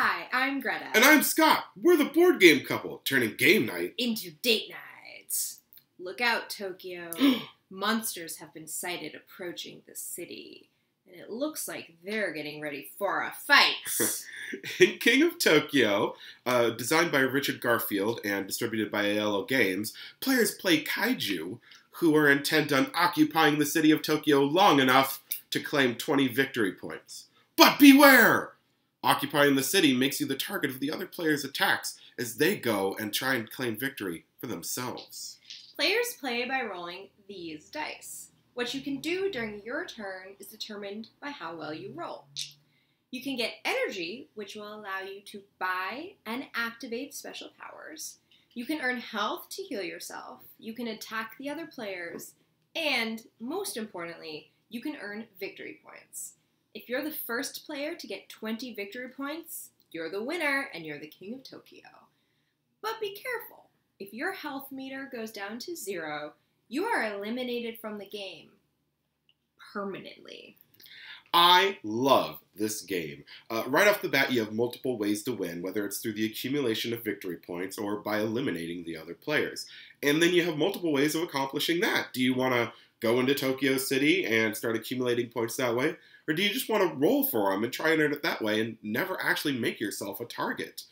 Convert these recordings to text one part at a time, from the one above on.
Hi, I'm Greta. And I'm Scott. We're the board game couple, turning game night into date nights. Look out, Tokyo. Monsters have been sighted approaching the city, and it looks like they're getting ready for a fight. In King of Tokyo, designed by Richard Garfield and distributed by ALO Games, players play kaiju who are intent on occupying the city of Tokyo long enough to claim 20 victory points. But beware! Occupying the city makes you the target of the other players' attacks as they go and try and claim victory for themselves. Players play by rolling these dice. What you can do during your turn is determined by how well you roll. You can get energy, which will allow you to buy and activate special powers. You can earn health to heal yourself. You can attack the other players. And, most importantly, you can earn victory points. If you're the first player to get 20 victory points, you're the winner and you're the King of Tokyo. But be careful. If your health meter goes down to 0, you are eliminated from the game. Permanently. I love this game. Right off the bat, you have multiple ways to win, whether it's through the accumulation of victory points or by eliminating the other players. And then you have multiple ways of accomplishing that. Do you want to go into Tokyo City and start accumulating points that way? Or do you just want to roll for them and try and earn it that way and never actually make yourself a target?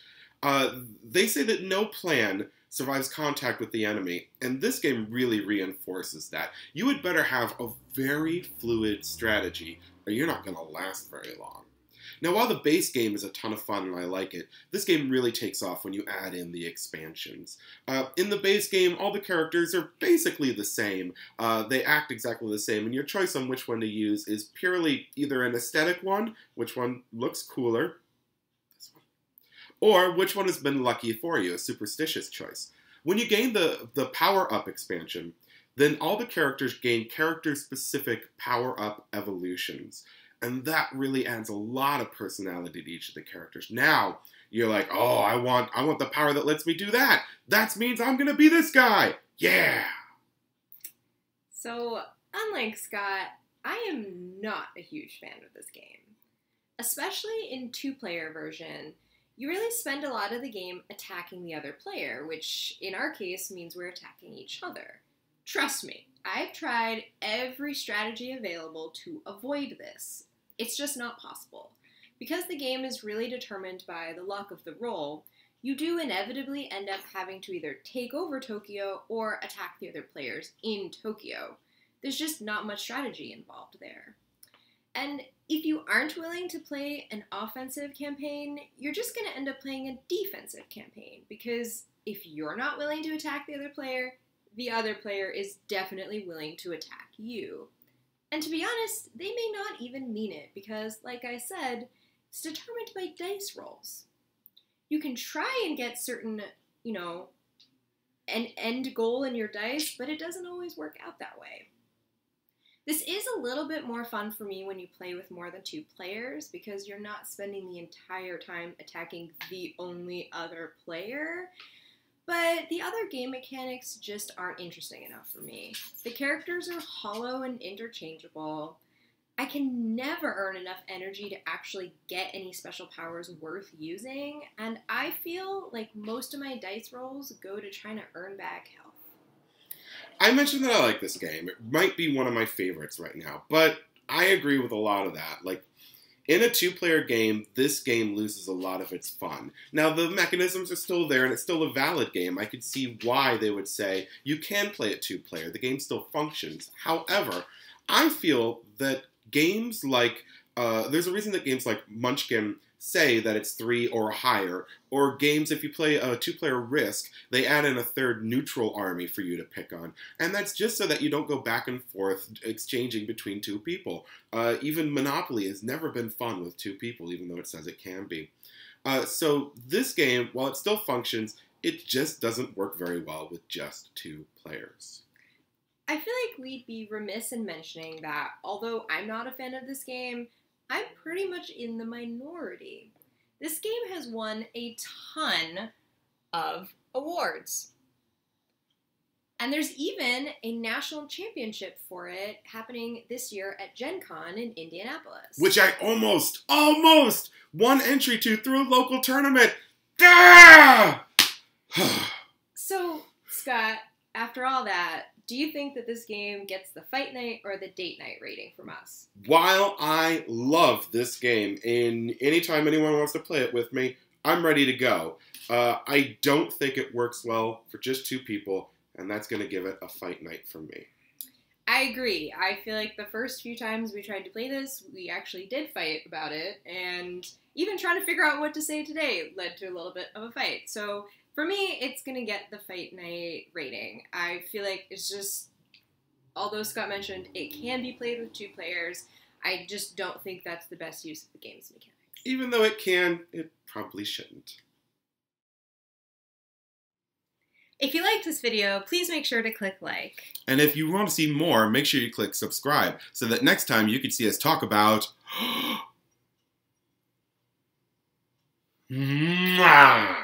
They say that no plan survives contact with the enemy, and this game really reinforces that. You would better have a very fluid strategy, or you're not going to last very long. Now, while the base game is a ton of fun and I like it, this game really takes off when you add in the expansions. In the base game, all the characters are basically the same. They act exactly the same, and your choice on which one to use is purely either an aesthetic one, which one looks cooler, this one, or which one has been lucky for you, a superstitious choice. When you gain the power-up expansion, then all the characters gain character-specific power-up evolutions. And that really adds a lot of personality to each of the characters. Now, you're like, oh, I want the power that lets me do that. That means I'm going to be this guy. Yeah! So, unlike Scott, I am not a huge fan of this game. Especially in two-player version, you really spend a lot of the game attacking the other player, which in our case means we're attacking each other. Trust me, I've tried every strategy available to avoid this. It's just not possible. Because the game is really determined by the luck of the roll, you do inevitably end up having to either take over Tokyo or attack the other players in Tokyo. There's just not much strategy involved there. And if you aren't willing to play an offensive campaign, you're just going to end up playing a defensive campaign, because if you're not willing to attack the other player is definitely willing to attack you. And to be honest, they may not even mean it, because, like I said, it's determined by dice rolls. You can try and get certain, an end goal in your dice, but it doesn't always work out that way. This is a little bit more fun for me when you play with more than 2 players, because you're not spending the entire time attacking the only other player. But the other game mechanics just aren't interesting enough for me. The characters are hollow and interchangeable. I can never earn enough energy to actually get any special powers worth using, and I feel like most of my dice rolls go to trying to earn back health. I mentioned that I like this game. It might be one of my favorites right now, but I agree with a lot of that. Like, in a 2-player game, this game loses a lot of its fun. Now, the mechanisms are still there, and it's still a valid game. I could see why they would say you can play it 2-player. The game still functions. However, I feel that games like, there's a reason that games like Munchkin say that it's 3 or higher, or games, if you play a 2-player Risk, they add in a 3rd neutral army for you to pick on. And that's just so that you don't go back and forth exchanging between 2 people. Even Monopoly has never been fun with 2 people, even though it says it can be. So this game, while it still functions, it just doesn't work very well with just 2 players. I feel like we'd be remiss in mentioning that, although I'm not a fan of this game, I'm pretty much in the minority. This game has won a ton of awards. And there's even a national championship for it happening this year at Gen Con in Indianapolis. Which I almost won entry to through a local tournament. Ah! So, Scott, after all that, do you think that this game gets the fight night or the date night rating from us? While I love this game, and anytime anyone wants to play it with me, I'm ready to go. I don't think it works well for just 2 people, and that's going to give it a fight night from me. I agree. I feel like the first few times we tried to play this, we actually did fight about it, and even trying to figure out what to say today led to a little bit of a fight. So for me, it's going to get the fight night rating. I feel like it's just, although Scott mentioned it can be played with 2 players, I just don't think that's the best use of the game's mechanics. Even though it can, it probably shouldn't. If you liked this video, please make sure to click like. And if you want to see more, make sure you click subscribe so that next time you can see us talk about... Mwah!